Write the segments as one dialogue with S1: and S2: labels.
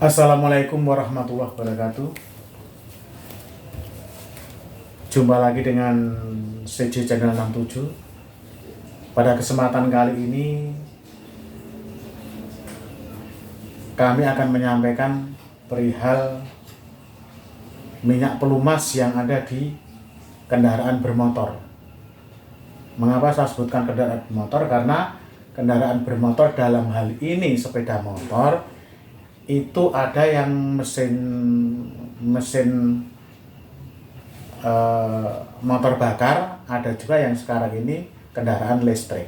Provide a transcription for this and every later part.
S1: Assalamualaikum warahmatullahi wabarakatuh. Jumpa lagi dengan CJ Channel 67. Pada kesempatan kali ini kami akan menyampaikan perihal minyak pelumas yang ada di kendaraan bermotor. Mengapa saya sebutkan kendaraan bermotor? Karena kendaraan bermotor dalam hal ini sepeda motor itu ada yang mesin motor bakar, ada juga yang sekarang ini kendaraan listrik.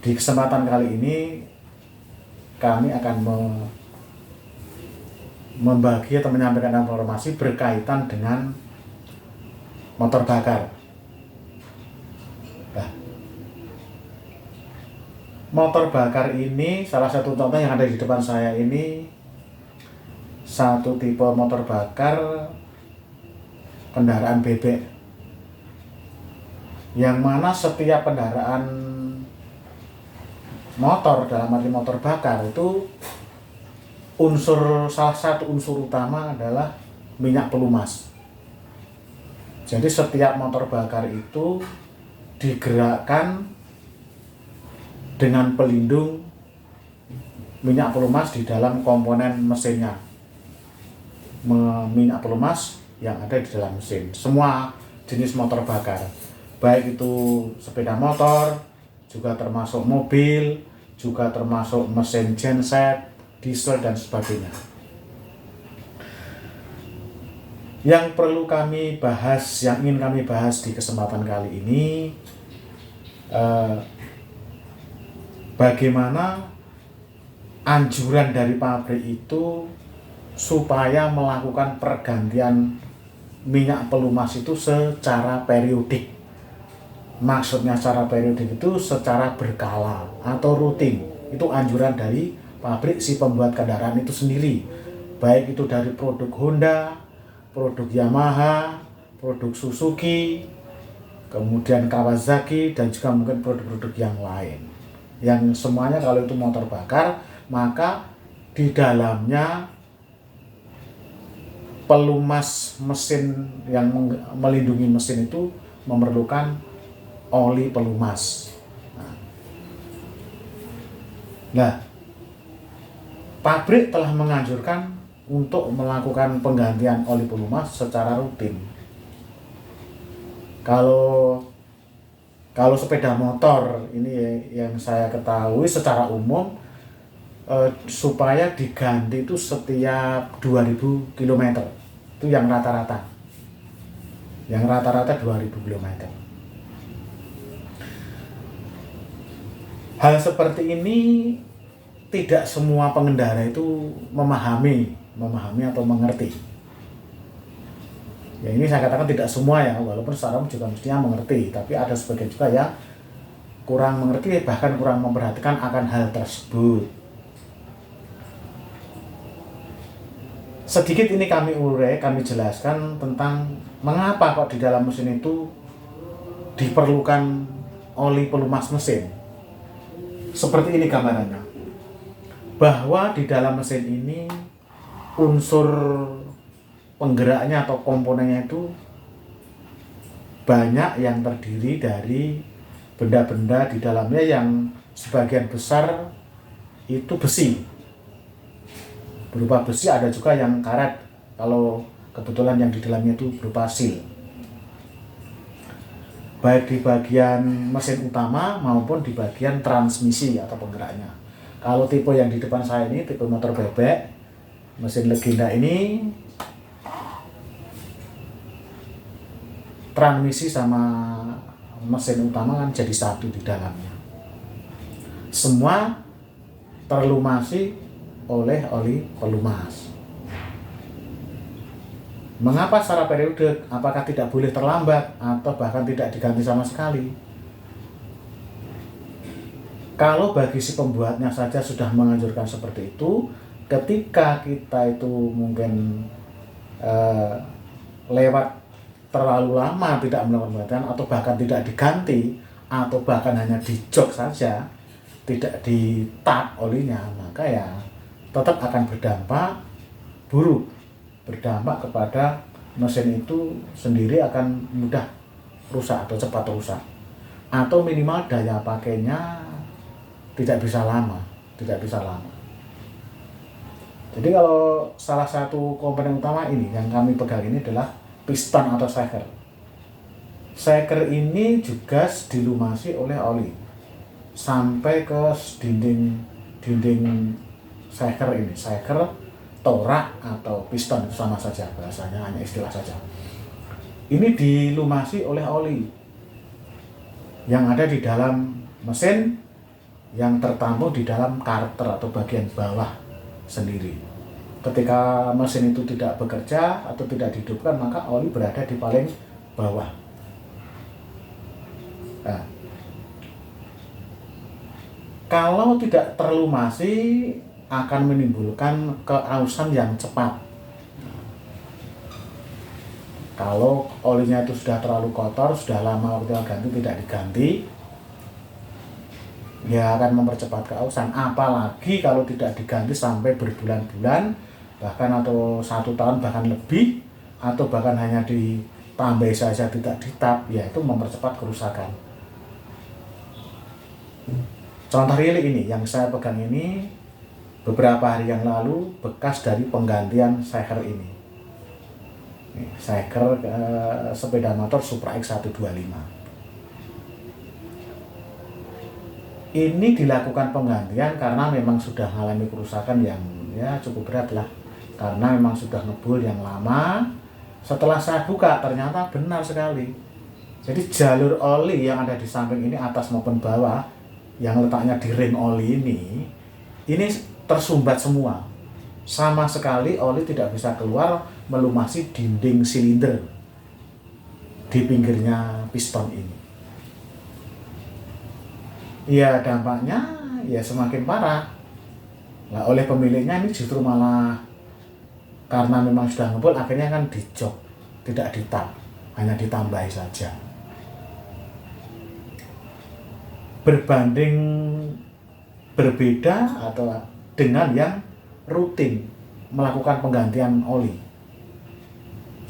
S1: Di kesempatan kali ini kami akan membagi atau menyampaikan informasi berkaitan dengan motor bakar. Motor bakar ini salah satu contoh yang ada di depan saya ini satu tipe motor bakar kendaraan bebek, yang mana setiap kendaraan motor dalam arti motor bakar itu salah satu unsur utama adalah minyak pelumas. Jadi setiap motor bakar itu digerakkan dengan pelindung minyak pelumas di dalam komponen mesinnya. Minyak pelumas yang ada di dalam mesin. Semua jenis motor bakar, baik itu sepeda motor, juga termasuk mobil, juga termasuk mesin genset, diesel dan sebagainya. Yang perlu kami bahas, yang ingin kami bahas di kesempatan kali ini, bagaimana anjuran dari pabrik itu supaya melakukan pergantian minyak pelumas itu secara periodik. Maksudnya secara periodik itu secara berkala atau rutin. Itu anjuran dari pabrik si pembuat kendaraan itu sendiri. Baik itu dari produk Honda, produk Yamaha, produk Suzuki, kemudian Kawasaki, dan juga mungkin produk-produk yang lain. Yang semuanya kalau itu motor bakar, maka di dalamnya pelumas mesin yang melindungi mesin itu memerlukan oli pelumas. Nah, pabrik telah menganjurkan untuk melakukan penggantian oli pelumas secara rutin. Kalau sepeda motor ini yang saya ketahui secara umum supaya diganti itu setiap 2000 km. Itu yang rata-rata. Yang rata-rata 2000 km. Hal seperti ini tidak semua pengendara itu memahami atau mengerti. Ya, ini saya katakan tidak semua ya, walaupun secara umum juga mestinya mengerti, tapi ada sebagian juga yang kurang mengerti, bahkan kurang memperhatikan akan hal tersebut. Sedikit ini kami jelaskan tentang mengapa kok di dalam mesin itu diperlukan oli pelumas mesin. Seperti ini gambarannya, bahwa di dalam mesin ini unsur penggeraknya atau komponennya itu banyak yang terdiri dari benda-benda di dalamnya yang sebagian besar itu besi. Berupa besi, ada juga yang karet kalau kebetulan yang di dalamnya itu berupa sil. Baik di bagian mesin utama maupun di bagian transmisi atau penggeraknya. Kalau tipe yang di depan saya ini tipe motor bebek, mesin legenda ini transmisi sama mesin utama kan jadi satu di dalamnya. Semua terlumasi oleh oli pelumas. Mengapa secara periodik? Apakah tidak boleh terlambat atau bahkan tidak diganti sama sekali? Kalau bagi si pembuatnya saja sudah menganjurkan seperti itu, ketika kita itu mungkin lewat terlalu lama tidak melakukan penggantian atau bahkan tidak diganti atau bahkan hanya di jok saja, tidak di tap olinya, maka ya tetap akan berdampak kepada mesin itu sendiri, akan mudah rusak atau cepat rusak, atau minimal daya pakainya tidak bisa lama. Jadi kalau salah satu komponen utama ini yang kami pegang ini adalah piston atau shaker. Shaker ini juga dilumasi oleh oli sampai ke dinding shaker ini. Shaker, torak atau piston itu sama saja, bahasanya hanya istilah saja. Ini dilumasi oleh oli yang ada di dalam mesin, yang tertampung di dalam karter atau bagian bawah sendiri. Ketika mesin itu tidak bekerja atau tidak dihidupkan, maka oli berada di paling bawah. Nah, kalau tidak terlumasi akan menimbulkan keausan yang cepat. Kalau olinya itu sudah terlalu kotor, sudah lama waktu ganti tidak diganti, ya akan mempercepat keausan. Apalagi kalau tidak diganti sampai berbulan-bulan, bahkan atau 1 tahun bahkan lebih, atau bahkan hanya ditambah saja tidak ditap, ya itu mempercepat kerusakan. Contoh real ini yang saya pegang ini beberapa hari yang lalu, bekas dari penggantian shaker ini. Shaker sepeda motor Supra X 125. Ini dilakukan penggantian karena memang sudah mengalami kerusakan yang ya cukup berat lah, karena memang sudah ngebul yang lama. Setelah saya buka ternyata benar sekali. Jadi jalur oli yang ada di samping ini, atas maupun bawah, yang letaknya di ring oli ini tersumbat semua. Sama sekali oli tidak bisa keluar melumasi dinding silinder di pinggirnya piston ini. Ya dampaknya ya semakin parah. Nah, oleh pemiliknya ini justru malah karena memang sudah ngebul, akhirnya kan dijok, tidak ditap, hanya ditambahi saja. Berbanding berbeda atau dengan yang rutin melakukan penggantian oli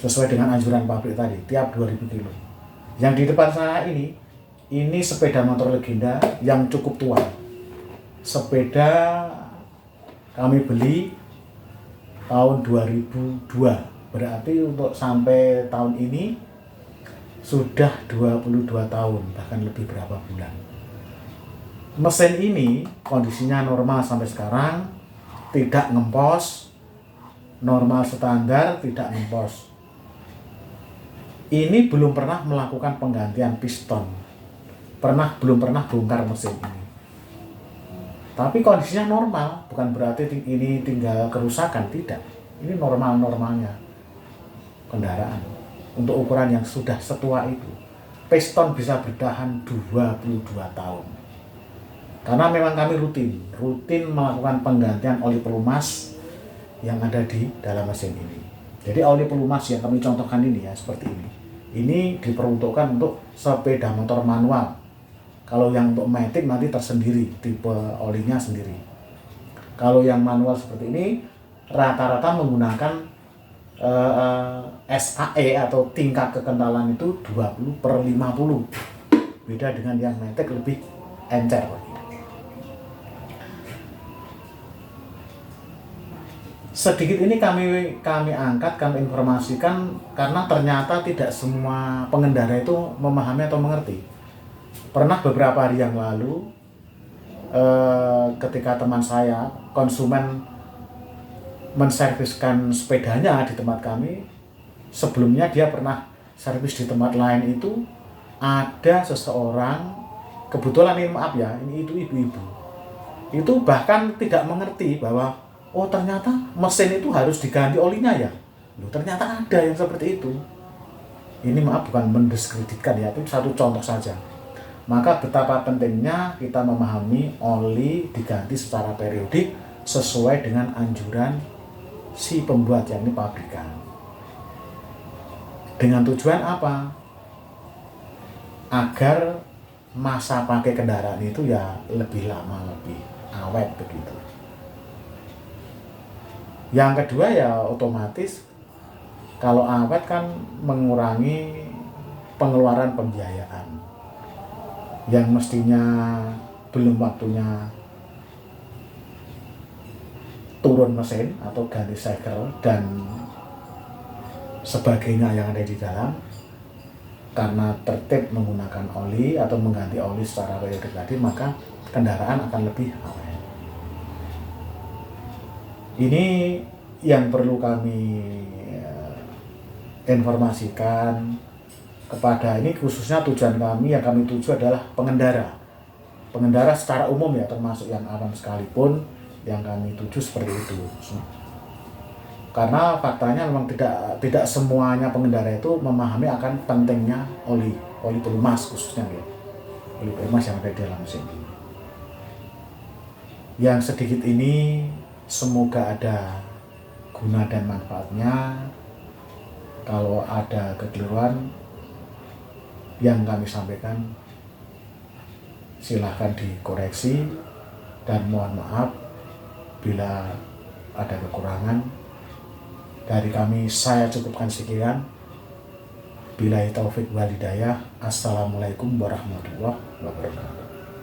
S1: sesuai dengan anjuran pabrik tadi tiap 2000 kilo. Yang di depan saya ini sepeda motor legenda yang cukup tua. Sepeda kami beli tahun 2002, berarti untuk sampai tahun ini sudah 22 tahun, bahkan lebih berapa bulan. Mesin ini kondisinya normal sampai sekarang, tidak ngempos, normal standar, tidak ngempos. Ini belum pernah melakukan penggantian piston, belum pernah bongkar mesin ini. Tapi kondisinya normal, bukan berarti ini tinggal kerusakan, tidak. Ini normal-normalnya kendaraan untuk ukuran yang sudah setua itu. Piston bisa bertahan 22 tahun. Karena memang kami rutin melakukan penggantian oli pelumas yang ada di dalam mesin ini. Jadi oli pelumas yang kami contohkan ini ya seperti ini. Ini diperuntukkan untuk sepeda motor manual. Kalau yang untuk matic nanti tersendiri, tipe olinya sendiri. Kalau yang manual seperti ini rata-rata menggunakan SAE atau tingkat kekentalan itu 20/50. Beda dengan yang matic lebih encer lagi. Sedikit ini kami angkat, kami informasikan karena ternyata tidak semua pengendara itu memahami atau mengerti. Pernah beberapa hari yang lalu ketika teman saya konsumen menserviskan sepedanya di tempat kami, sebelumnya dia pernah servis di tempat lain, itu ada seseorang, kebetulan ini maaf ya, ini itu ibu-ibu, itu bahkan tidak mengerti bahwa oh ternyata mesin itu harus diganti olinya ya. Loh, ternyata ada yang seperti itu. Ini maaf bukan mendiskreditkan ya, itu satu contoh saja. Maka betapa pentingnya kita memahami oli diganti secara periodik sesuai dengan anjuran si pembuat, yakni pabrikan. Dengan tujuan apa? Agar masa pakai kendaraan itu ya lebih lama, lebih awet begitu. Yang kedua ya otomatis kalau awet kan mengurangi pengeluaran pembiayaan yang mestinya belum waktunya turun mesin atau ganti segel dan sebagainya yang ada di dalam, karena tertib menggunakan oli atau mengganti oli secara periodik tadi, maka kendaraan akan lebih awet. Ini yang perlu kami informasikan kepada, ini khususnya tujuan kami, yang kami tuju adalah pengendara secara umum ya, termasuk yang awam sekalipun yang kami tuju seperti itu. Karena faktanya memang tidak semuanya pengendara itu memahami akan pentingnya oli pelumas, khususnya ya, oli pelumas yang ada di dalam mesin. Yang sedikit ini semoga ada guna dan manfaatnya. Kalau ada kekeliruan yang kami sampaikan, silahkan dikoreksi, dan mohon maaf bila ada kekurangan. Dari kami, saya cukupkan sekian. Billahi taufik wal hidayah. Assalamualaikum warahmatullahi wabarakatuh.